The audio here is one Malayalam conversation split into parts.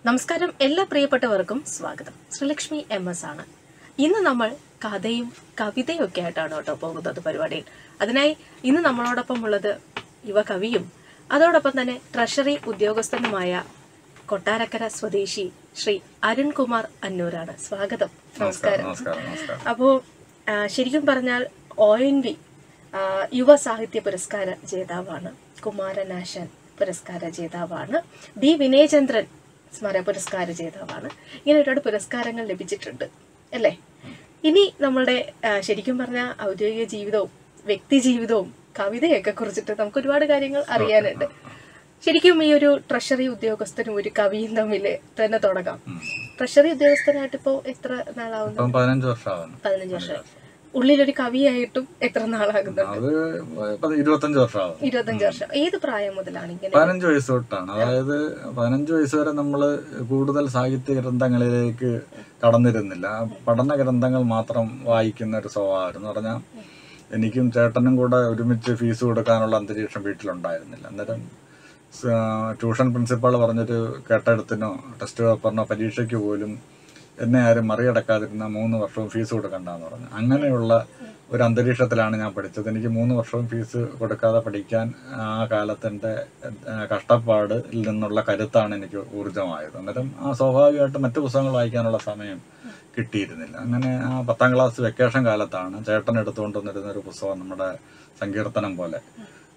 നമസ്കാരം എല്ലാ പ്രിയപ്പെട്ടവർക്കും സ്വാഗതം. ശ്രീലക്ഷ്മി MS ആണ്. ഇന്ന് നമ്മൾ കഥയും കവിതയും ഒക്കെ ആയിട്ടാണ് കേട്ടോ പോകുന്നത് പരിപാടിയിൽ. അതിനായി ഇന്ന് നമ്മളോടൊപ്പം ഉള്ളത് യുവകവിയും അതോടൊപ്പം തന്നെ ട്രഷറി ഉദ്യോഗസ്ഥനുമായ കൊട്ടാരക്കര സ്വദേശി ശ്രീ അരുൺകുമാർ അന്നൂരാണ്. സ്വാഗതം. നമസ്കാരം. അപ്പോ ശരിക്കും പറഞ്ഞാൽ ONV യുവ സാഹിത്യ പുരസ്കാര ജേതാവാണ്, കുമാരനാശാൻ പുരസ്കാര ജേതാവാണ്, D വിനയചന്ദ്രൻ സ്മര പുരസ്കാര ജേതാവാണ്. ഇങ്ങനെ ഒരുപാട് പുരസ്കാരങ്ങൾ ലഭിച്ചിട്ടുണ്ട് അല്ലേ? ഇനി നമ്മളുടെ ശരിക്കും പറഞ്ഞ ഔദ്യോഗിക ജീവിതവും വ്യക്തി ജീവിതവും കവിതയൊക്കെ കുറിച്ചിട്ട് നമുക്ക് ഒരുപാട് കാര്യങ്ങൾ അറിയാനുണ്ട്. ശരിക്കും ഈ ഒരു ട്രഷറി ഉദ്യോഗസ്ഥനും ഒരു കവിയും തമ്മിൽ തന്നെ തുടങ്ങാം. ട്രഷറി ഉദ്യോഗസ്ഥനായിട്ട് ഇപ്പോ എത്ര നാളാവുന്നു? 15 വർഷം. 15 വർഷം. ഉള്ളിലൊരു കവിയായിട്ടും എത്ര നാളാകുന്നുണ്ട്? 25 വർഷം. 25 വർഷം. ഏത് പ്രായം മുതലാണ് ഇങ്ങനെ? 15 വയസ്സ് തൊട്ടാണ്. അതായത് 15 വയസ്സ് വരെ നമ്മള് കൂടുതൽ സാഹിത്യ ഗ്രന്ഥങ്ങളിലേക്ക് കടന്നിരുന്നില്ല. പഠന ഗ്രന്ഥങ്ങൾ മാത്രം വായിക്കുന്ന ഒരു സ്വഭാവമായിരുന്നു. പറഞ്ഞാൽ എനിക്കും ചേട്ടനും കൂടെ ഒരുമിച്ച് ഫീസ് കൊടുക്കാനുള്ള അന്തരീക്ഷം വീട്ടിലുണ്ടായിരുന്നില്ല. അന്നേരം ട്യൂഷൻ പ്രിൻസിപ്പാൾ പറഞ്ഞൊരു കേട്ടെഴുത്തിനോ ടെസ്റ്റ് പേപ്പറിനോ പരീക്ഷയ്ക്ക് പോലും എന്നെ ആരും മറികടക്കാതിരുന്ന 3 വർഷവും ഫീസ് കൊടുക്കണ്ടെന്ന് പറഞ്ഞു. അങ്ങനെയുള്ള ഒരു അന്തരീക്ഷത്തിലാണ് ഞാൻ പഠിച്ചത്. എനിക്ക് 3 വർഷവും ഫീസ് കൊടുക്കാതെ പഠിക്കാൻ ആ കാലത്തിൻ്റെ കഷ്ടപ്പാടിൽ നിന്നുള്ള കരുത്താണ് എനിക്ക് ഊർജ്ജമായത്. അന്നേരം സ്വാഭാവികമായിട്ട് മറ്റു പുസ്തകങ്ങൾ വായിക്കാനുള്ള സമയം കിട്ടിയിരുന്നില്ല. അങ്ങനെ ആ 10ാം ക്ലാസ് വെക്കേഷൻ കാലത്താണ് ചേട്ടൻ എടുത്തുകൊണ്ട് വന്നിരുന്നൊരു പുസ്തകം, നമ്മുടെ സങ്കീർത്തനം പോലെ.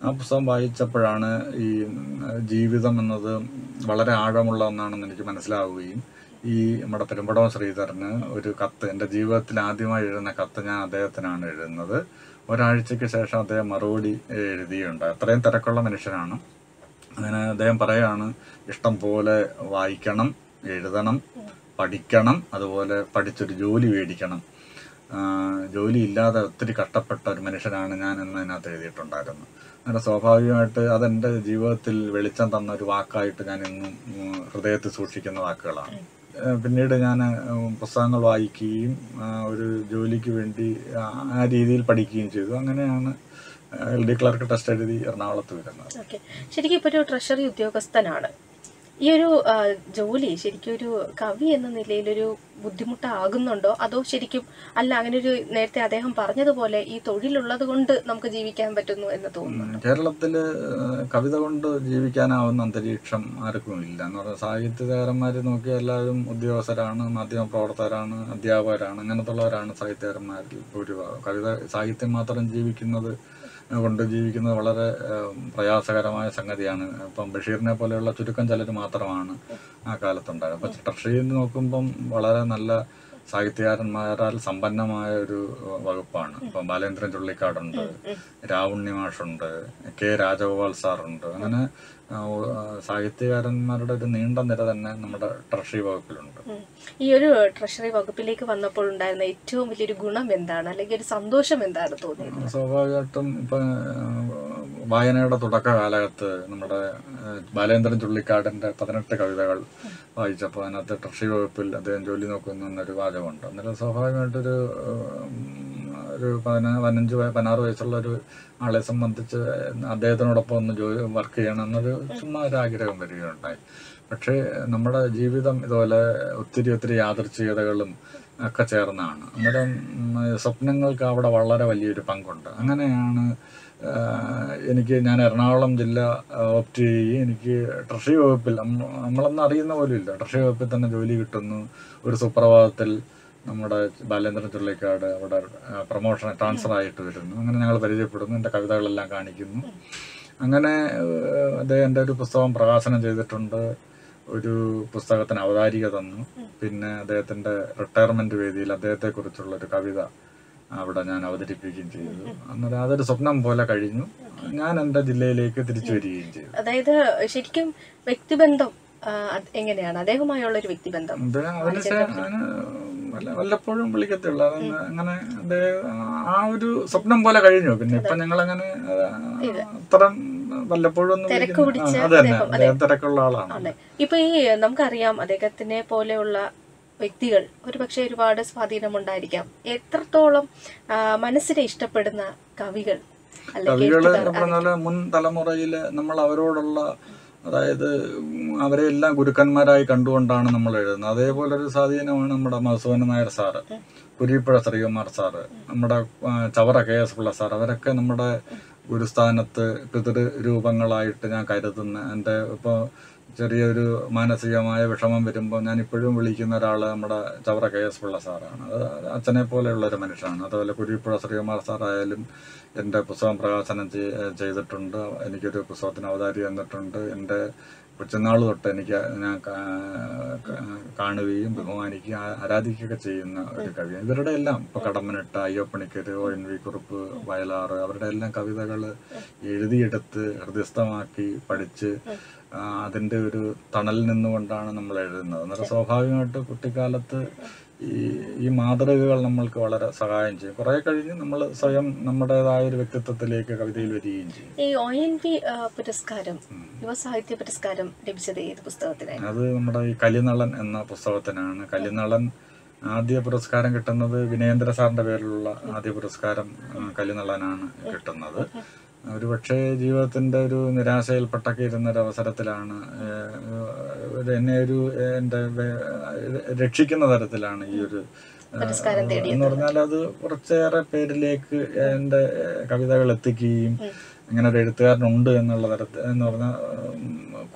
ആ പുസ്തകം വായിച്ചപ്പോഴാണ് ഈ ജീവിതം എന്നത് വളരെ ആഴമുള്ള ഒന്നാണെന്ന് എനിക്ക് മനസ്സിലാവുകയും ഈ നമ്മുടെ പെരുമ്പടവം ശ്രീധരന് ഒരു കത്ത്, എൻ്റെ ജീവിതത്തിൽ ആദ്യമായി എഴുതുന്ന കത്ത് ഞാൻ അദ്ദേഹത്തിനാണ് എഴുതുന്നത്. ഒരാഴ്ചയ്ക്ക് ശേഷം അദ്ദേഹം മറുപടി എഴുതിയുണ്ട്. അത്രയും തിരക്കുള്ള മനുഷ്യനാണ്. അങ്ങനെ അദ്ദേഹം പറയാണ്, ഇഷ്ടം പോലെ വായിക്കണം, എഴുതണം, പഠിക്കണം, അതുപോലെ പഠിച്ചൊരു ജോലി മേടിക്കണം. ജോലി ഇല്ലാതെ ഒത്തിരി കഷ്ടപ്പെട്ട ഒരു മനുഷ്യനാണ് ഞാൻ എന്നതിനകത്ത് എഴുതിയിട്ടുണ്ടായിരുന്നു. അങ്ങനെ സ്വാഭാവികമായിട്ട് അതെൻ്റെ ജീവിതത്തിൽ വെളിച്ചം തന്ന ഒരു വാക്കായിട്ട് ഞാൻ ഇന്നും ഹൃദയത്തിൽ സൂക്ഷിക്കുന്ന വാക്കുകളാണ്. പിന്നീട് ഞാൻ പുസ്തകങ്ങൾ വായിക്കുകയും ഒരു ജോലിക്ക് വേണ്ടി ആ രീതിയിൽ പഠിക്കുകയും ചെയ്തു. അങ്ങനെയാണ് LD ക്ലർക്ക് ടെസ്റ്റ് എഴുതി എറണാകുളത്ത് വരുന്നത്. ശരിക്കും ഇപ്പോൾ ഒരു ട്രഷറി ഉദ്യോഗസ്ഥനാണ്. ഈ ഒരു ജോലി ശരിക്കും ഒരു കവി എന്ന നിലയിലൊരു ബുദ്ധിമുട്ടാകുന്നുണ്ടോ? അതോ ശരിക്കും അല്ല, അങ്ങനെ ഒരു നേരത്തെ അദ്ദേഹം പറഞ്ഞതുപോലെ ഈ തൊഴിലുള്ളത് കൊണ്ട് നമുക്ക് ജീവിക്കാൻ പറ്റുന്നു എന്ന് തോന്നുന്നു? കേരളത്തില് കവിത കൊണ്ട് ജീവിക്കാനാവുന്ന അന്തരീക്ഷം ആർക്കും ഇല്ല എന്ന് പറഞ്ഞാൽ, സാഹിത്യകാരന്മാർ നോക്കിയാൽ എല്ലാവരും ഉദ്യോഗസ്ഥരാണ്, മാധ്യമ പ്രവർത്തകരാണ്, അധ്യാപകരാണ്, അങ്ങനത്തുള്ളവരാണ് സാഹിത്യകാരന്മാരിൽ ഭൂരിഭാഗം. കവിത സാഹിത്യം മാത്രം കൊണ്ട് ജീവിക്കുന്നത് വളരെ പ്രയാസകരമായ സംഗതിയാണ്. ഇപ്പം ബഷീറിനെ പോലെയുള്ള ചുരുക്കം ചിലർ മാത്രമാണ് ആ കാലത്തുണ്ടായത്. അപ്പം ട്രഷറിയിൽ നോക്കുമ്പം വളരെ നല്ല സാഹിത്യകാരന്മാരാൽ സമ്പന്നമായ ഒരു വകുപ്പാണ്. ഇപ്പം ബാലേന്ദ്രൻ ചുള്ളിക്കാടുണ്ട്, രാവുണ്ണിമാഷുണ്ട്, K രാജഗോപാൽ സാറുണ്ട്. അങ്ങനെ സാഹിത്യകാരന്മാരുടെ ഒരു നീണ്ട നിര തന്നെ നമ്മുടെ ട്രഷറി വകുപ്പിലുണ്ട്. ഈ ഒരു ട്രഷറി വകുപ്പിലേക്ക് വന്നപ്പോൾ ഉണ്ടായിരുന്ന ഏറ്റവും വലിയൊരു ഗുണം എന്താണ്, അല്ലെങ്കിൽ ഒരു സന്തോഷം എന്താണ് തോന്നിയത്? സ്വാഭാവികമായിട്ടും ഇപ്പൊ വായനയുടെ തുടക്ക കാലത്ത് നമ്മുടെ ബാലേന്ദ്രൻ ചുള്ളിക്കാടിന്റെ 18 കവിതകൾ വായിച്ചപ്പോൾ അതിനകത്ത് ട്രഷറി വകുപ്പിൽ അദ്ദേഹം ജോലി നോക്കുന്നു എന്നൊരു വാചകമുണ്ട്. അന്നേരം സ്വാഭാവികമായിട്ടൊരു 15-16 വയസ്സുള്ള ഒരു ആളെ സംബന്ധിച്ച് അദ്ദേഹത്തിനോടൊപ്പം ഒന്ന് വർക്ക് ചെയ്യണം എന്നൊരു ചുമ്മാ ഒരു ആഗ്രഹം വരികയുണ്ടായി. പക്ഷേ നമ്മുടെ ജീവിതം ഇതുപോലെ ഒത്തിരി യാദൃച്ഛികതകളും ഒക്കെ ചേർന്നാണ്. അന്നേരം സ്വപ്നങ്ങൾക്ക് അവിടെ വളരെ വലിയൊരു പങ്കുണ്ട്. അങ്ങനെയാണ് ഞാൻ എറണാകുളം ജില്ല ഓപ്റ്റ് ചെയ്യുകയും എനിക്ക് ട്രഷറി വകുപ്പിൽ നമ്മളൊന്നും അറിയുന്ന പോലും ഇല്ല, ട്രഷറി വകുപ്പിൽ തന്നെ ജോലി കിട്ടുന്നു. ഒരു സുപ്രഭാതത്തിൽ നമ്മുടെ ബാലേന്ദ്രൻ ചുള്ളിക്കാട് അവിടെ പ്രൊമോഷൻ ട്രാൻസ്ഫർ ആയിട്ട് വരുന്നു. അങ്ങനെ ഞങ്ങൾ പരിചയപ്പെടുന്നു, എൻ്റെ കവിതകളെല്ലാം കാണിക്കുന്നു. അങ്ങനെ അദ്ദേഹം എൻ്റെ ഒരു പുസ്തകം പ്രകാശനം ചെയ്തിട്ടുണ്ട്, ഒരു പുസ്തകത്തിന് അവതാരിക തന്നു. പിന്നെ അദ്ദേഹത്തിൻ്റെ റിട്ടയർമെന്റ് വേദിയിൽ അദ്ദേഹത്തെക്കുറിച്ചുള്ള ഒരു കവിത അവിടെ ഞാൻ അവതരിപ്പിക്കുകയും ചെയ്തു. അന്നേരം അതൊരു സ്വപ്നം പോലെ കഴിഞ്ഞു. ഞാൻ എൻ്റെ ജില്ലയിലേക്ക് തിരിച്ചു വരികയും ചെയ്തു. അതായത് ശരിക്കും വ്യക്തിബന്ധം എങ്ങനെയാണ് അദ്ദേഹമായുള്ള ഒരു വ്യക്തിബന്ധം? വല്ലപ്പോഴും വിളിക്കത്തുള്ളൂ. അങ്ങനെ ആ ഒരു സ്വപ്നം പോലെ കഴിഞ്ഞു. പിന്നെ ഇപ്പൊ ഞങ്ങളങ്ങനെ അത്തരം വല്ലപ്പോഴും തിരക്കുള്ള ആളാണ്. ഇപ്പൊ ഈ നമുക്കറിയാം അദ്ദേഹത്തിനെ പോലെയുള്ള വ്യക്തികൾ ഒരു പക്ഷെ ഒരുപാട് സ്വാധീനമുണ്ടായിരിക്കാം. എത്രത്തോളം മനസ്സിനെ ഇഷ്ടപ്പെടുന്ന കവികൾ മുൻ തലമുറയില് നമ്മൾ അവരോടുള്ള അതായത് അവരെ എല്ലാം ഗുരുക്കന്മാരായി കണ്ടുകൊണ്ടാണ് നമ്മൾ എഴുതുന്നത്. അതേപോലൊരു സ്വാധീനമാണ് നമ്മുടെ മധുസൂദനൻ നായർ സാറ്, കുരീപ്പുഴ ശ്രീകുമാർ സാറ്, നമ്മുടെ ചവറ KS പിള്ള സാർ. അവരൊക്കെ നമ്മുടെ ഗുരുസ്ഥാനത്ത് പിതൃരൂപങ്ങളായിട്ട് ഞാൻ കരുതുന്ന, എൻ്റെ ഇപ്പോൾ ചെറിയൊരു മാനസികമായ വിഷമം വരുമ്പോൾ ഞാൻ ഇപ്പോഴും വിളിക്കുന്ന ഒരാൾ നമ്മുടെ ചവറ KS പിള്ള സാറാണ്. അത് അച്ഛനെ പോലെയുള്ളൊരു മനുഷ്യനാണ്. അതുപോലെ കുരീപ്പുഴ ശ്രീകുമാർ സാറായാലും എൻ്റെ പുസ്തകം പ്രകാശനം ചെയ്തിട്ടുണ്ട്. എനിക്കൊരു പുസ്തകത്തിന് അവതാരി തന്നിട്ടുണ്ട്. എൻ്റെ കൊച്ചുനാൾ തൊട്ട് ഞാൻ കാണുകയും ബഹുമാനിക്കുകയും ആരാധിക്കുകയൊക്കെ ചെയ്യുന്ന ഒരു കവിയാണ്. ഇവരുടെ എല്ലാം ഇപ്പോൾ കടമ്മനിട്ട, അയ്യപ്പണിക്കർ, ONV കുറുപ്പ്, വയലാറ്, അവരുടെ എല്ലാം കവിതകൾ എഴുതിയെടുത്ത് ഹൃദയസ്ഥമാക്കി പഠിച്ച് അതിൻ്റെ ഒരു തണലിൽ നിന്നുകൊണ്ടാണ് നമ്മൾ എഴുതുന്നത്. അന്നേരം സ്വാഭാവികമായിട്ട് കുട്ടിക്കാലത്ത് ഈ മാതൃകകൾ നമ്മൾക്ക് വളരെ സഹായം ചെയ്യും. കുറെ കഴിഞ്ഞ് നമ്മൾ സ്വയം നമ്മുടേതായ ഒരു വ്യക്തിത്വത്തിലേക്ക് കവിതയിൽ വരികയും ചെയ്യും. ഈ ONV പുരസ്കാരം, യുവസാഹിത്യ പുരസ്കാരം ലഭിച്ചത് ഏത് പുസ്തകത്തിനാണ്? അത് നമ്മുടെ ഈ കലിനളൻ എന്ന പുസ്തകത്തിനാണ്. കലിനളൻ ആദ്യ പുരസ്കാരം കിട്ടുന്നത് വിനയേന്ദ്ര സാറിന്റെ പേരിലുള്ള ആദ്യ പുരസ്കാരം കലിനളനാണ് കിട്ടുന്നത്. ഒരു പക്ഷേ ജീവിതത്തിന്റെ ഒരു നിരാശയിൽപ്പെട്ടൊക്കെ ഇരുന്നൊരവസരത്തിലാണ് എന്നെ എൻ്റെ രക്ഷിക്കുന്ന തരത്തിലാണ് ഈ ഒരു എന്ന് പറഞ്ഞാൽ അത് കുറച്ചേറെ പേരിലേക്ക് എൻ്റെ കവിതകൾ എത്തിക്കുകയും ഇങ്ങനെ ഒരു എഴുത്തുകാരനുണ്ട് എന്നുള്ള തരത്തിൽ എന്ന് പറഞ്ഞാൽ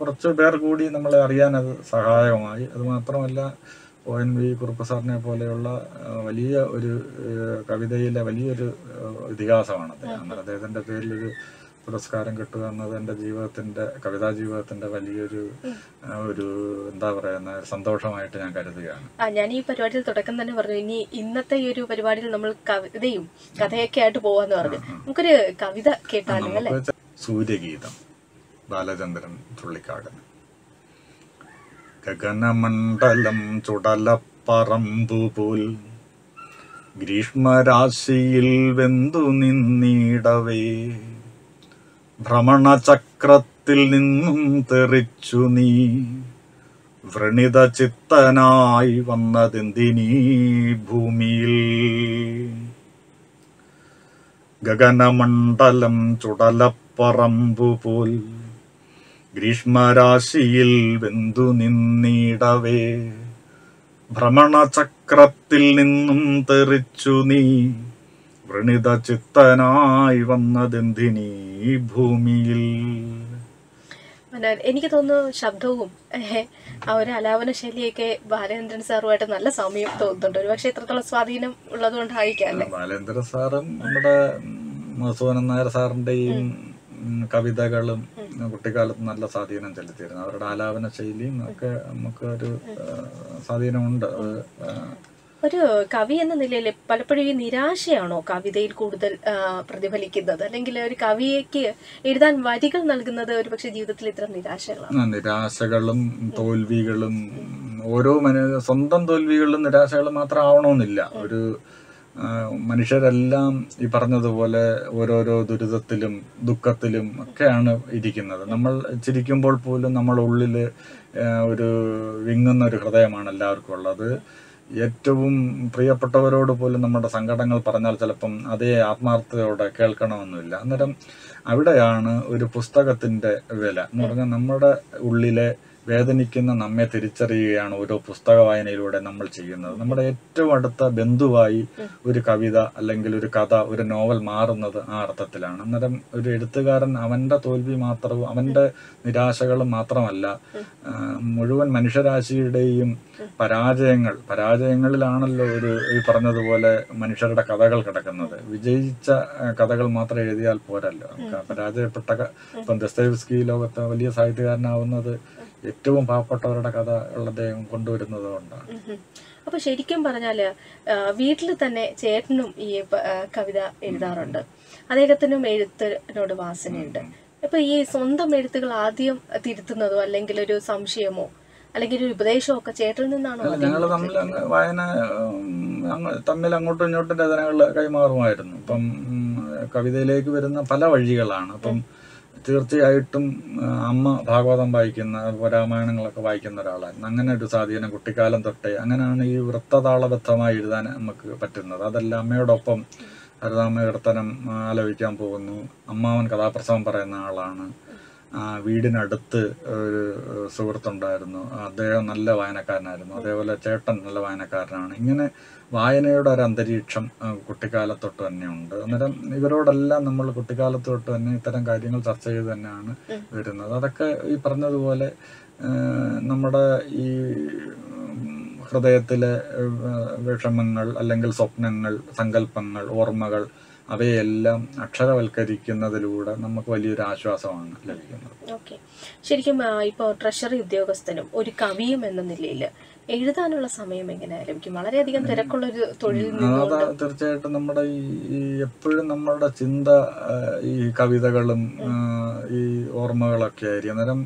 കുറച്ച് പേർ കൂടി നമ്മളെ അറിയാൻ അത് സഹായകമായി. അത് മാത്രമല്ല ONV കുറുപ്പ് സാറിനെ പോലെയുള്ള വലിയ ഒരു കവിതയിലെ വലിയൊരു ഇതിഹാസമാണ് അദ്ദേഹം. അദ്ദേഹത്തിൻ്റെ പേരിലൊരു പുരസ്കാരം കിട്ടുക എന്നത് എൻ്റെ ജീവിതത്തിൻ്റെ കവിതാ ജീവിതത്തിൻ്റെ വലിയൊരു എന്താ പറയുന്ന സന്തോഷമായിട്ട് ഞാൻ കരുതുകയാണ്. ഞാൻ ഈ പരിപാടിയിൽ തുടക്കം തന്നെ പറഞ്ഞു, ഇനി ഇന്നത്തെ ഈ ഒരു പരിപാടിയിൽ നമ്മൾ കവിതയും കഥയൊക്കെ ആയിട്ട് പോവാന്ന് പറഞ്ഞു. നമുക്കൊരു കവിത കേട്ടാലും അല്ലേ? സൂര്യഗീതം, ബാലചന്ദ്രൻ ചുള്ളിക്കാടൻ. ഗഗനമണ്ഡലം ചുടലപ്പറമ്പുപോൽ ഗ്രീഷ്മരാശിയിൽ വെന്തു നിന്നിടവേ, ഭ്രമണചക്രത്തിൽ നിന്നും തെറിച്ചു നീ വ്രണിത ചിത്തനായി വന്നതെന്തിനീ ഭൂമിയിൽ. ഗഗനമണ്ഡലം ചുടലപ്പറമ്പുപോൽ ഗ്രീഷ്മരാശിയിൽ വെന്തു നിന്നിടവേ, ഭ്രമണചക്രത്തിൽ നിന്നും തെറിച്ചു നീ വ്രണിത ചിത്തനായി വന്നതെന്തിനീ ഭൂമിയിൽ. എനിക്ക് തോന്നുന്നു ശബ്ദവും ആ ഒരു ആലാപന ശൈലിയൊക്കെ ബാലേന്ദ്രൻ സാറുമായിട്ട് നല്ല സാമ്യം തോന്നുന്നുണ്ട്. ഒരു പക്ഷെ ഇത്രത്തോളം സ്വാധീനം ഉള്ളത് കൊണ്ടായിരിക്കാം. ബാലേന്ദ്രൻ സാറും നമ്മുടെ മധുസൂദനൻ നായർ സാറിന്റെയും കവിതകളും കുട്ടിക്കാലത്ത് നല്ല സ്വാധീനം ചെലുത്തിയിരുന്നു. അവരുടെ ആലാപന ശൈലിയും ഒക്കെ നമുക്ക് ഒരു സ്വാധീനമുണ്ട്. ഒരു കവി എന്ന നിലയിൽ പലപ്പോഴും ഈ നിരാശയാണോ കവിതയിൽ കൂടുതൽ പ്രതിഫലിക്കുന്നത്, അല്ലെങ്കിൽ ഒരു കവിക്ക് എഴുതാൻ വരികൾ നൽകുന്നത് ഒരു പക്ഷെ ജീവിതത്തിൽ ഇത്തരം നിരാശകളാണ്? നിരാശകളും തോൽവികളും ഓരോ സ്വന്തം തോൽവികളും നിരാശകളും മാത്രം ആവണമെന്നില്ല. ഒരു മനുഷ്യരെല്ലാം ഈ പറഞ്ഞതുപോലെ ഓരോരോ ദുരിതത്തിലും ദുഃഖത്തിലും ഒക്കെയാണ് ഇരിക്കുന്നത്. നമ്മൾ ചിരിക്കുമ്പോൾ പോലും നമ്മുടെ ഉള്ളിൽ ഒരു വിങ്ങുന്ന ഒരു ഹൃദയമാണ് എല്ലാവർക്കും ഉള്ളത്. ഏറ്റവും പ്രിയപ്പെട്ടവരോട് പോലും നമ്മുടെ സങ്കടങ്ങൾ പറഞ്ഞാൽ ചിലപ്പം അതേ ആത്മാർത്ഥതയോടെ കേൾക്കണമെന്നില്ല. അന്നേരം അവിടെയാണ് ഒരു പുസ്തകത്തിന്റെ വില എന്ന് പറഞ്ഞാൽ നമ്മുടെ ഉള്ളിലെ വേദനിക്കുന്ന നമ്മെ തിരിച്ചറിയുകയാണ് ഓരോ പുസ്തക വായനയിലൂടെ നമ്മൾ ചെയ്യുന്നത്. നമ്മുടെ ഏറ്റവും അടുത്ത ബന്ധുവായി ഒരു കവിത അല്ലെങ്കിൽ ഒരു കഥ, ഒരു നോവൽ മാറുന്നത് ആ അർത്ഥത്തിലാണ്. അന്നേരം ഒരു എഴുത്തുകാരൻ അവന്റെ തോൽവി മാത്രവും അവന്റെ നിരാശകളും മാത്രമല്ല, മുഴുവൻ മനുഷ്യരാശിയുടെയും പരാജയങ്ങളിലാണല്ലോ ഈ പറഞ്ഞതുപോലെ മനുഷ്യരുടെ കഥകൾ കിടക്കുന്നത്. വിജയിച്ച കഥകൾ മാത്രം എഴുതിയാൽ പോരല്ലോ. പരാജയപ്പെട്ട ഇപ്പം ദസ്തയേവ്സ്കി ലോകത്തെ വലിയ സാഹിത്യകാരനാവുന്നത് ഏറ്റവും പാവപ്പെട്ടവരുടെ കഥ അദ്ദേഹം കൊണ്ടുവരുന്നത് കൊണ്ടാണ്. അപ്പൊ ശരിക്കും പറഞ്ഞാല് വീട്ടിൽ തന്നെ ചേട്ടനും ഈ കവിത എഴുതാറുണ്ട്, അദ്ദേഹത്തിനും എഴുത്തിനോട് വാസനയുണ്ട്. അപ്പൊ ഈ സ്വന്തം എഴുത്തുകൾ ആദ്യം തിരുത്തുന്നതോ അല്ലെങ്കിൽ ഒരു സംശയമോ അല്ലെങ്കിൽ ഒരു ഉപദേശമോ ഒക്കെ ചേട്ടനിൽ നിന്നാണോ? ഞങ്ങൾ തമ്മിൽ അങ്ങോട്ടും ഇങ്ങോട്ടും രചനകൾ കൈമാറുമായിരുന്നു. ഇപ്പം കവിതയിലേക്ക് വരുന്ന പല വഴികളാണ്. അപ്പം തീർച്ചയായിട്ടും അമ്മ ഭാഗവതം വായിക്കുന്ന, രാമായണങ്ങളൊക്കെ വായിക്കുന്ന ഒരാളായിരുന്നു. അങ്ങനെ ഒരു സ്വാധീനം കുട്ടിക്കാലം തൊട്ടേ. അങ്ങനെയാണ് ഈ വൃത്തതാളബദ്ധമായി എഴുതാൻ നമുക്ക് പറ്റുന്നത്. അതല്ല, അമ്മയോടൊപ്പം ഹരിനാമ കീർത്തനം ആലോചിക്കാൻ പോകുന്നു. അമ്മാവൻ കഥാപ്രസവം പറയുന്ന ആളാണ്. വീടിനടുത്ത് ഒരു സുഹൃത്തുണ്ടായിരുന്നു, അദ്ദേഹം നല്ല വായനക്കാരനായിരുന്നു. അതേപോലെ ചേട്ടൻ നല്ല വായനക്കാരനാണ്. ഇങ്ങനെ വായനയുടെ ഒരു അന്തരീക്ഷം കുട്ടിക്കാലത്തൊട്ട് തന്നെ ഉണ്ട്. അന്നേരം ഇവരോടെല്ലാം നമ്മൾ കുട്ടിക്കാലത്തൊട്ട് തന്നെ ഇത്തരം കാര്യങ്ങൾ ചർച്ച ചെയ്ത് തന്നെയാണ് വരുന്നത്. അതൊക്കെ ഈ പറഞ്ഞതുപോലെ നമ്മുടെ ഈ ഹൃദയത്തിലെ വിഷമങ്ങൾ അല്ലെങ്കിൽ സ്വപ്നങ്ങൾ, സങ്കല്പങ്ങൾ, ഓർമ്മകൾ അവയെല്ലാം അക്ഷരവൽക്കരിക്കുന്നതിലൂടെ നമുക്ക് വലിയൊരു ആശ്വാസമാണ് ലഭിക്കുന്നത്. ഓക്കെ, ശരിക്കും ഇപ്പോൾ ട്രഷറി ഉദ്യോഗസ്ഥനും ഒരു കവിയും എന്ന നിലയിൽ എഴുതാനുള്ള സമയം എങ്ങനെ ലഭിക്കും? വളരെയധികം തിരക്കുള്ളൊരു തൊഴിൽ. തീർച്ചയായിട്ടും നമ്മുടെ ഈ എപ്പോഴും നമ്മളുടെ ചിന്ത ഈ കവിതകളും ഈ ഓർമ്മകളൊക്കെ ആയിരിക്കും. അന്നേരം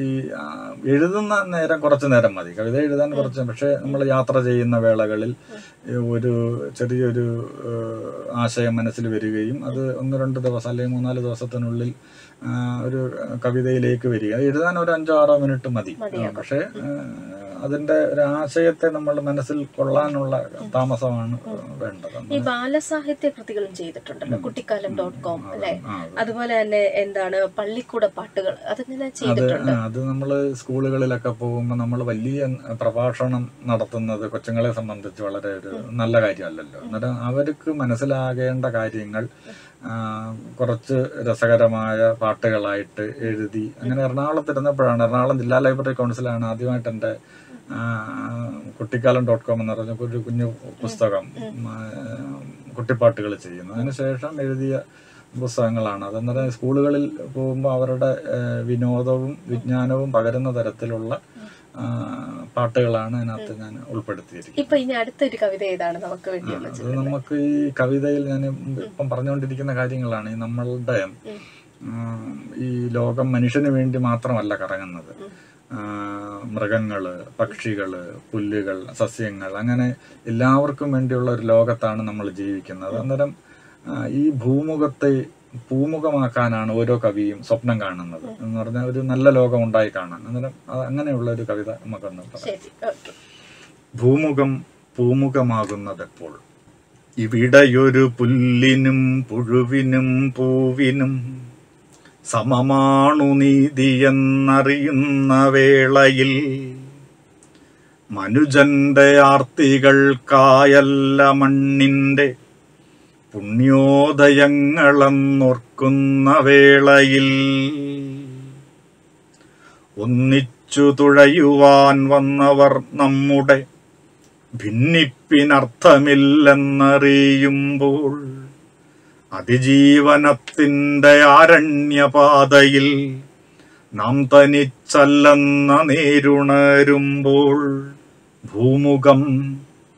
ഈ എഴുതുന്ന നേരം കുറച്ച് നേരം മതി, കവിത എഴുതാൻ കുറച്ച്. പക്ഷെ നമ്മൾ യാത്ര ചെയ്യുന്ന വേളകളിൽ ഒരു ചെറിയൊരു ആശയം മനസ്സിൽ വരികയും അത് 1-2 ദിവസം അല്ലെങ്കിൽ 3-4 ദിവസത്തിനുള്ളിൽ ഒരു കവിതയിലേക്ക് വരിക. എഴുതാൻ ഒരു 5-6 മിനിറ്റ് മതി. പക്ഷെ അതിന്റെ ഒരു ആശയത്തെ നമ്മൾ മനസ്സിൽ കൊള്ളാനുള്ള താമസമാണ് വേണ്ടത്. ഈ ബാലസാഹിത്യ കൃതികളും ചെയ്തിട്ടുണ്ടല്ലോ, കുട്ടിക്കാലം.com അല്ലെ? അതുപോലെ തന്നെ എന്താണ് പള്ളിക്കൂട പാട്ടുകൾ, അതിങ്ങനെ ചെയ്തിട്ടുണ്ട്. അത് നമ്മൾ സ്കൂളുകളിലൊക്കെ പോകുമ്പോൾ നമ്മൾ വലിയ പ്രഭാഷണം നടത്തുന്നത് കൊച്ചുങ്ങളെ സംബന്ധിച്ച് വളരെ ഒരു നല്ല കാര്യമല്ലല്ലോ. അന്നേരം അവർക്ക് മനസ്സിലാകേണ്ട കാര്യങ്ങൾ കുറച്ച് രസകരമായ പാട്ടുകളായിട്ട് എഴുതി അങ്ങനെ എറണാകുളത്തിരുന്നപ്പോഴാണ്, എറണാകുളം ജില്ലാ ലൈബ്രറി കൗൺസിലാണ് ആദ്യമായിട്ട് എൻ്റെ കുട്ടിക്കാലം.com എന്ന് പറഞ്ഞ ഒരു കുഞ്ഞു പുസ്തകം കുട്ടിപ്പാട്ടുകൾ ചെയ്യുന്നത്. അതിനുശേഷം എഴുതിയ പുസ്തകങ്ങളാണ് അത്. അന്നേരം സ്കൂളുകളിൽ പോകുമ്പോൾ അവരുടെ വിനോദവും വിജ്ഞാനവും പകരുന്ന തരത്തിലുള്ള പാട്ടുകളാണ് അതിനകത്ത് ഞാൻ ഉൾപ്പെടുത്തിയിരിക്കുന്നത്. ഇപ്പൊ ഇനി അടുത്തൊരു കവിത ഏതാണ് നമുക്ക് വേണ്ടി? അത് നമുക്ക് ഈ കവിതയിൽ ഞാൻ ഇപ്പം പറഞ്ഞുകൊണ്ടിരിക്കുന്ന കാര്യങ്ങളാണ്. ഈ നമ്മളുടെ ഈ ലോകം മനുഷ്യന് വേണ്ടി മാത്രമല്ല കറങ്ങുന്നത്. മൃഗങ്ങള്, പക്ഷികള്, പുല്ലുകൾ, സസ്യങ്ങൾ, അങ്ങനെ എല്ലാവർക്കും വേണ്ടിയുള്ള ഒരു ലോകത്താണ് നമ്മൾ ജീവിക്കുന്നത്. അന്നേരം ഈ ഭൂമുഖത്തെ പൂമുഖമാക്കാനാണ് ഓരോ കവിയും സ്വപ്നം കാണുന്നത് എന്ന് പറഞ്ഞാൽ ഒരു നല്ല ലോകം ഉണ്ടായി കാണാൻ. അന്നേരം അങ്ങനെയുള്ള ഒരു കവിത നമുക്കൊന്ന് പറയാം. ഭൂമുഖം പൂമുഖമാകുന്നതെപ്പോൾ, ഇവിടെയൊരു പുല്ലിനും പുഴുവിനും പൂവിനും സമമാണു നീതിയെന്നറിയുന്ന വേളയിൽ മനുജന്റെ ആർത്തികൾക്കായല്ല മണ്ണിന്റെ പുണ്യോദയങ്ങളെന്നോർക്കുന്ന വേളയിൽ ഒന്നിച്ചു തുഴയുവാൻ വന്നവർ നമ്മുടെ ഭിന്നിപ്പിനർത്ഥമില്ലെന്നറിയുമ്പോൾ അതിജീവനത്തിന്റെ ആരണ്യപാതയിൽ നാം തനിച്ചല്ലെന്ന നേരുണരുമ്പോൾ ഭൂമുഖം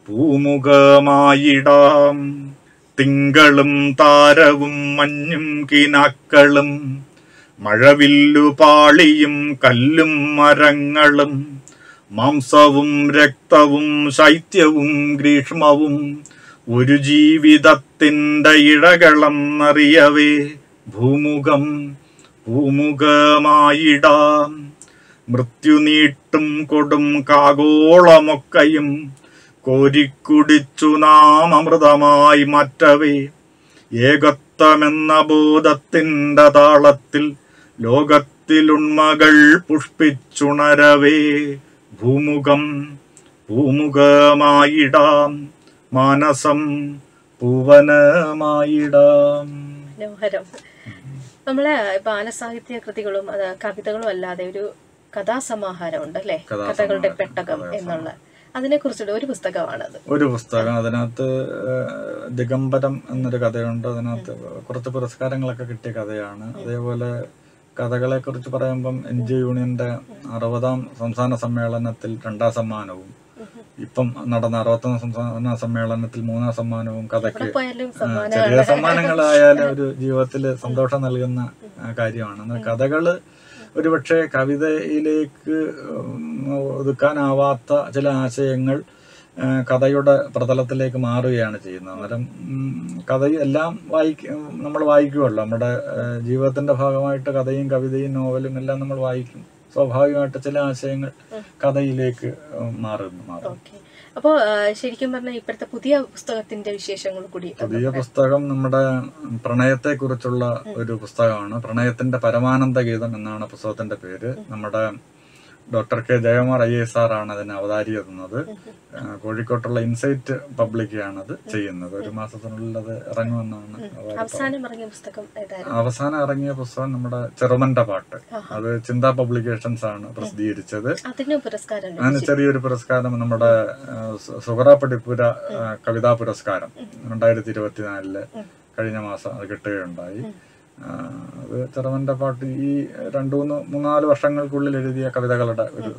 പൂമുഖമായിടാം. തിങ്കളും താരവും മഞ്ഞും കിനാക്കളും മഴവില്ലുപാളിയും കല്ലും മരങ്ങളും മാംസവും രക്തവും ശൈത്യവും ഗ്രീഷ്മവും ഒരു ജീവിതത്തിന്റെ ഇഴകളെന്നറിയവേ ഭൂമുഖം പൂമുഖമായിടാം. മൃത്യു നീട്ടും കൊടും കാഗോളമൊക്കെയും കോരിക്കുടിച്ചു നാം അമൃതമായി മാറ്റവേ ഏകത്വമെന്ന ബോധത്തിന്റെ താളത്തിൽ ലോകത്തിലുണ്മകൾ പുഷ്പിച്ചുണരവേ ഭൂമുഖം പൂമുഖമായിടാം. മാനസം പൂവനമായിടാം. മനോഹരം. നമ്മളെ ബാലസാഹിത്യ കൃതികളും കവിതകളും അല്ലാതെ ഒരു കഥാസമാഹാരം ഉണ്ടല്ലേ, കഥകളുടെ പെട്ടകം എന്നുള്ള, അതിനെ കുറിച്ചുള്ള ഒരു പുസ്തകമാണത്. ഒരു പുസ്തകം, അതിനകത്ത് ദിഗംബരം എന്നൊരു കഥയുണ്ട്. അതിനകത്ത് കുറച്ച് പുരസ്കാരങ്ങളൊക്കെ കിട്ടിയ കഥയാണ്. അതേപോലെ കഥകളെ കുറിച്ച് പറയുമ്പം NG യൂണിയന്റെ 60ാം സംസ്ഥാന സമ്മേളനത്തിൽ 2ാം സമ്മാനവും ഇപ്പം നടന്ന 60ാം സംസ്ഥാന സമ്മേളനത്തിൽ 3ാം സമ്മാനവും കഥയ്ക്ക് ചെറിയ സമ്മാനങ്ങളായാലും ഒരു ജീവിതത്തിൽ സന്തോഷം നൽകുന്ന കാര്യമാണ്. കഥകള് ഒരുപക്ഷെ കവിതയിലേക്ക് ഒതുക്കാനാവാത്ത ചില ആശയങ്ങൾ കഥയുടെ പ്രതലത്തിലേക്ക് മാറുകയാണ് ചെയ്യുന്നത്. അന്നേരം കഥയും എല്ലാം നമ്മൾ വായിക്കുമല്ലോ. നമ്മുടെ ജീവിതത്തിന്റെ ഭാഗമായിട്ട് കഥയും കവിതയും നോവലും എല്ലാം നമ്മൾ വായിക്കും സ്വാഭാവികമായിട്ട് ചില ആശയങ്ങൾ കഥയിലേക്ക് മാറും. അപ്പോ ശരിക്കും പറഞ്ഞാൽ ഇപ്പോഴത്തെ പുതിയ പുസ്തകത്തിന്റെ വിശേഷങ്ങൾ കൂടി. പുതിയ പുസ്തകം നമ്മുടെ പ്രണയത്തെ കുറിച്ചുള്ള ഒരു പുസ്തകമാണ്. പ്രണയത്തിന്റെ പരമാനന്ദ ഗീതം എന്നാണ് പുസ്തകത്തിന്റെ പേര്. നമ്മുടെ ഡോക്ടർ കെ ജയകുമാർ IAS സാറാണ് അതിന് അവതാരിക്കുന്നത്. കോഴിക്കോട്ടുള്ള ഇൻസൈറ്റ് പബ്ലിക്കാണ് അത് ചെയ്യുന്നത്. 1 മാസത്തിനുള്ളിൽ അത് ഇറങ്ങുമെന്നാണ്. അവസാനം ഇറങ്ങിയ പുസ്തകം നമ്മുടെ ചെറുമന്റെ പാട്ട്, അത് ചിന്താ പബ്ലിക്കേഷൻസ് ആണ് പ്രസിദ്ധീകരിച്ചത്. അതിന് ചെറിയൊരു പുരസ്കാരം നമ്മുടെ സുഹറ പടിപ്പുര കവിതാ പുരസ്കാരം 2024 കഴിഞ്ഞ മാസം അത് കിട്ടുകയുണ്ടായി. അത് ചെറുമന്റെ പാട്ട് ഈ 2-3-4 വർഷങ്ങൾക്കുള്ളിൽ എഴുതിയ കവിതകളുടെ ഒരു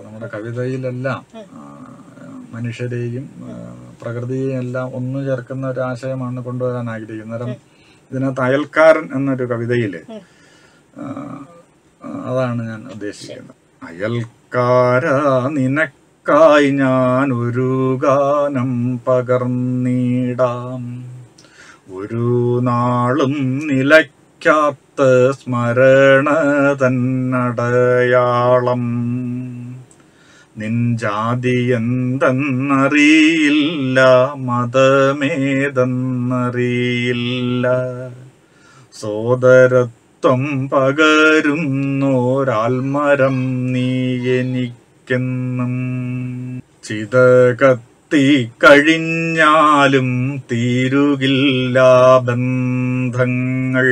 നമ്മുടെ കവിതയിലെല്ലാം മനുഷ്യരെയും പ്രകൃതിയെയും എല്ലാം ഒന്നു ചേർക്കുന്ന ഒരു ആശയമാണ് കൊണ്ടുവരാൻ ആഗ്രഹിക്കുന്നത്. ഇതിനകത്ത് അയൽക്കാരൻ എന്നൊരു കവിതയില് അതാണ് ഞാൻ ഉദ്ദേശിക്കുന്നത്. അയൽക്കാര നിനക്കായി ഞാൻ ഒരു ഗാനം പകർന്നിടാം, ഒരു നാളും നിലയ്ക്കാത്ത സ്മരണ തന്നടയാളം. നിൻ ജാതി എന്തെന്നറിയില്ല, മതമേതെന്നറിയില്ല, സോദരത്വം പകരുന്നോരാൽമരം നീ എനിക്കെന്നും. ചിതകത്ത് കഴിഞ്ഞാലും തീരുകില്ല ബന്ധങ്ങൾ,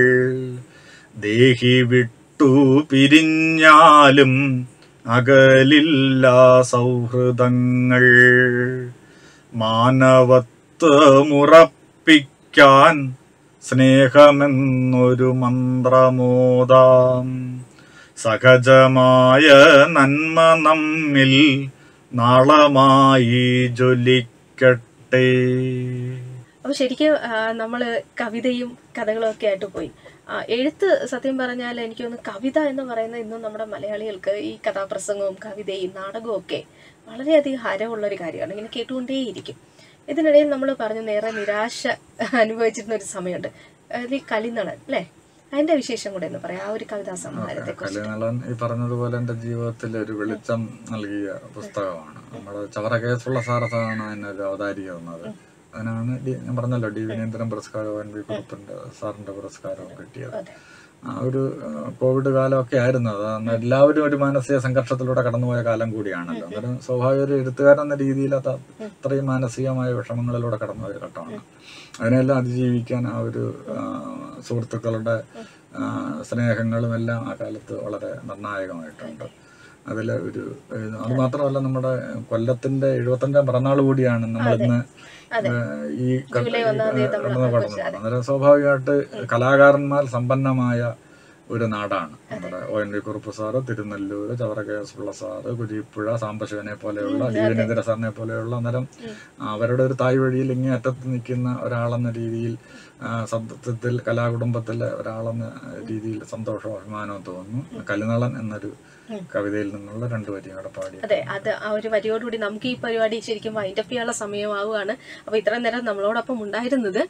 ദേഹി വിട്ടു പിരിഞ്ഞാലും അകലില്ല സൗഹൃദങ്ങൾ. മാനവത്വമുറപ്പിക്കാൻ സ്നേഹമെന്നൊരു മന്ത്രമോദാം, സഹജമായ നന്മ നമ്മിൽ നാളമായി ജ്വലിക്കട്ടെ. അപ്പൊ ശരിക്കും നമ്മള് കവിതയും കഥകളും ഒക്കെ ആയിട്ട് പോയി. എഴുത്ത് സത്യം പറഞ്ഞാൽ എനിക്ക് തോന്നുന്നു കവിത എന്ന് പറയുന്നത് ഇന്നും നമ്മുടെ മലയാളികൾക്ക് ഈ കഥാപ്രസംഗവും കവിതയും നാടകവും ഒക്കെ വളരെയധികം ഹരമുള്ളൊരു കാര്യമാണ്. ഇങ്ങനെ കേട്ടുകൊണ്ടേയിരിക്കും. ഇതിനിടയിൽ നമ്മൾ പറഞ്ഞു നേരെ നിരാശ അനുഭവിച്ചിരുന്ന ഒരു സമയമുണ്ട്. അതിൽ കലിനളൻ അല്ലേ, അതിന്റെ വിശേഷം കൂടെ എന്ന് പറയാം, ആ ഒരു കവിതാ സമാഹാരത്തെ. കലിനളൻ ഈ പറഞ്ഞതുപോലെ എന്റെ ജീവിതത്തിൽ ഒരു വെളിച്ചം നൽകിയ പുസ്തകമാണ്. നമ്മുടെ ചവറ കേസുള്ള സാറാണ് അതിനൊരു അവതാരിക തന്നത്. അതിനാണ് ഞാൻ പറഞ്ഞല്ലോ DV വിനേന്ദ്രൻ പുരസ്കാരവും NV കുറുപ്പിന്റെ സാറിന്റെ പുരസ്കാരവും കിട്ടിയത്. ഒരു കോവിഡ് കാലമൊക്കെ ആയിരുന്നു അത്. അന്ന് എല്ലാവരും ഒരു മാനസിക സംഘർഷത്തിലൂടെ കടന്നുപോയ കാലം കൂടിയാണല്ലോ. അന്നേരം സ്വാഭാവിക ഒരു എഴുത്തുകാരൻ എന്ന രീതിയിൽ അത് അത്രയും മാനസികമായ വിഷമങ്ങളിലൂടെ കടന്നുപോയ ഘട്ടമാണ്. അതിനെല്ലാം അതിജീവിക്കാൻ ആ ഒരു സുഹൃത്തുക്കളുടെ സ്നേഹങ്ങളും എല്ലാം ആ കാലത്ത് വളരെ നിർണായകമായിട്ടുണ്ട്. അതിൽ ഒരു അത് മാത്രമല്ല നമ്മുടെ കൊല്ലത്തിന്റെ 75ാം പിറന്നാൾ കൂടിയാണ് നമ്മളിന്ന് ഈ അന്നേരം സ്വാഭാവികമായിട്ട് കലാകാരന്മാർ സമ്പന്നമായ ഒരു നാടാണ് നമ്മുടെ ONV കുറുപ്പ് സാറ്, തിരുനെല്ലൂര്, ചവറ കേസുള്ള സാറ്, കുരിപ്പുഴ, സാംബശിവനെ പോലെയുള്ള, DV വിനേന്ദ്ര സാറിനെ പോലെയുള്ള. അന്നേരം അവരുടെ ഒരു തായ് വഴിയിൽ ഇങ്ങനെ അറ്റത്ത് നിൽക്കുന്ന ഒരാളെന്ന രീതിയിൽ, സത്യത്തിൽ കലാകുടുംബത്തിലെ ഒരാളെന്ന രീതിയിൽ സന്തോഷവും അഭിമാനവും തോന്നുന്നു. കലിനളൻ എന്നൊരു കവിതയിൽ നിന്നുള്ള 2 വരിയും കൂടെ പാടി. അതെ, അത് ആ ഒരു വരിയോടുകൂടി നമുക്ക് ഈ പരിപാടി ശരിക്കും വൈൻഡപ്പ് ചെയ്യാനുള്ള സമയമാവുകയാണ്. അപ്പൊ ഇത്രയും നേരം നമ്മളോടൊപ്പം ഉണ്ടായിരുന്നത്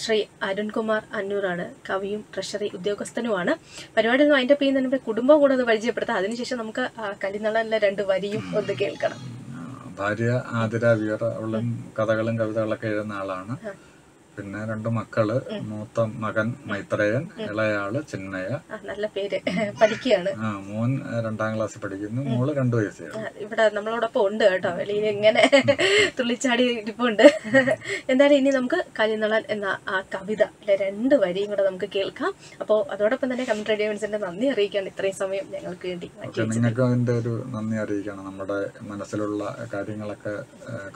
ശ്രീ അരുൺകുമാർ അന്നൂറാണ്. കവിയും ട്രഷറി ഉദ്യോഗസ്ഥനുമാണ്. പരിപാടി ഒന്ന് വൈൻഡപ്പ് ചെയ്യുന്നതിന് മുമ്പ് കുടുംബം കൂടെ ഒന്ന് പരിചയപ്പെടുത്താം. അതിനുശേഷം നമുക്ക് കലിനളനിലെ 2 വരിയും ഒന്ന് കേൾക്കണം. ഭാര്യ ആതിര വിയർ, അവളും കഥകളും കവിതകളൊക്കെ എഴുതുന്ന ആളാണ്. പിന്നെ 2 മക്കള്, മൂത്ത മകൻ മൈത്രേയൻ, ഇളയാള് ചിന്മയ. നല്ല പേര്. പഠിക്കുകയാണ്. മോൻ 2ാം ക്ലാസ്സിൽ പഠിക്കുന്നു, മോള് 2 വയസ്സേ. ഇവിടെ നമ്മളോടൊപ്പം ഉണ്ട് കേട്ടോ, വെളിയിൽ ഇങ്ങനെ തുള്ളിച്ചാടി ഇരിപ്പുണ്ട്. എന്തായാലും ഇനി നമുക്ക് കലിനളൻ എന്ന ആ കവിത 2 വരിയും കൂടെ നമുക്ക് കേൾക്കാം. അപ്പോൾ അതോടൊപ്പം തന്നെ കമന്റ് റേഡിയോ ഇവന്റ്സിന്റെ നന്ദി അറിയിക്കാൻ ഇത്രയും സമയം ഞങ്ങൾക്ക് വേണ്ടി. നിങ്ങൾക്ക് അതിന്റെ ഒരു നന്ദി അറിയിക്കണം. നമ്മുടെ മനസ്സിലുള്ള കാര്യങ്ങളൊക്കെ,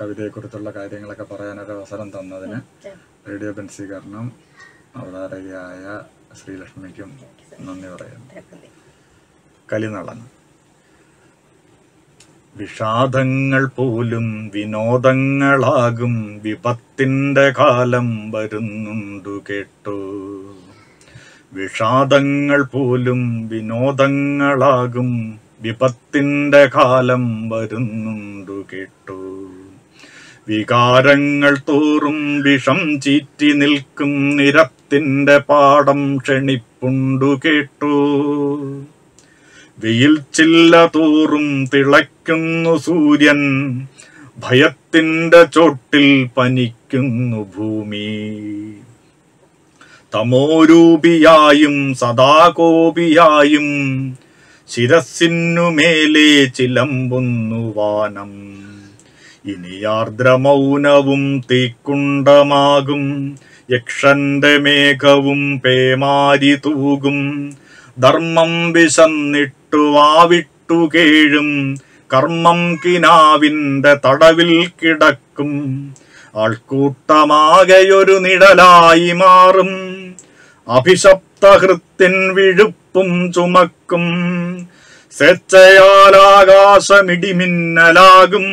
കവിതയെ കുറിച്ചുള്ള കാര്യങ്ങളൊക്കെ പറയാനൊരു അവസരം തന്നതിന് റേഡിയോ ബൻസീകരണം അവതാരകയായ ശ്രീലക്ഷ്മിക്കും നന്ദി പറയുന്നു. കലിനളൻ. വിഷാദങ്ങൾ പോലും വിനോദങ്ങളാകും, വിപത്തിന്റെ കാലം വരുന്നുണ്ടു കേട്ടു. വിഷാദങ്ങൾ പോലും വിനോദങ്ങളാകും, വിപത്തിന്റെ കാലം വരുന്നുണ്ടു കേട്ടു. വികാരങ്ങൾ തോറും വിഷം ചീറ്റി നിൽക്കും നിരത്തിന്റെ പാടം ക്ഷണിപ്പ നിൽപ്പുണ്ടു കേട്ടു. വെയിൽ ചില്ല തോറും തിളയ്ക്കുന്നു സൂര്യൻ, ഭയത്തിന്റെ ചോട്ടിൽ പനിക്കുന്നു ഭൂമി. തമോരൂപിയായും സദാകോപിയായും ശിരസിനുമേലെ ചിലമ്പുന്നു വാനം. ഇനി ആർദ്രമൗനവും തീക്കുണ്ടമാകും, യക്ഷന്റെ മേഘവും പേമാരി തൂകും. ധർമ്മം വിശന്നിട്ടു വാവിട്ടു കേഴും, കർമ്മം കിനാവിന്റെ തടവിൽ കിടക്കും. ആൾക്കൂട്ടമാകെയൊരു നിഴലായി മാറും, അഭിശപ്തഹൃത്തിൻ വിഴുപ്പും ചുമക്കും. സ്വേച്ഛയാൽ ആകാശമിടിമിന്നലാകും,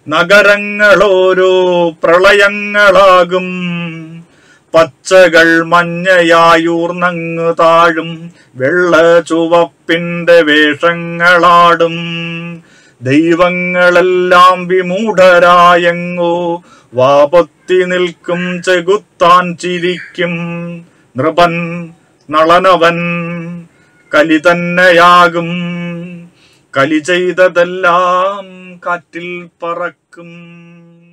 നഗരങ്ങളോരോ പ്രളയങ്ങളാകും. പച്ചകൾ മഞ്ഞയായൂർന്നങ്ങു താഴും, വെള്ള ചുവപ്പിന്റെ വേഷങ്ങളാടും. ദൈവങ്ങളെല്ലാം വിമൂഢരായെങ്ങോ വാപത്തി നിൽക്കും, ചെകുത്താൻ ചിരിക്കും. നൃപൻ നളനവൻ കലി തന്നെയാകും, കലി ചെയ്തതെല്ലാം കാറ്റിൽ പറക്കും.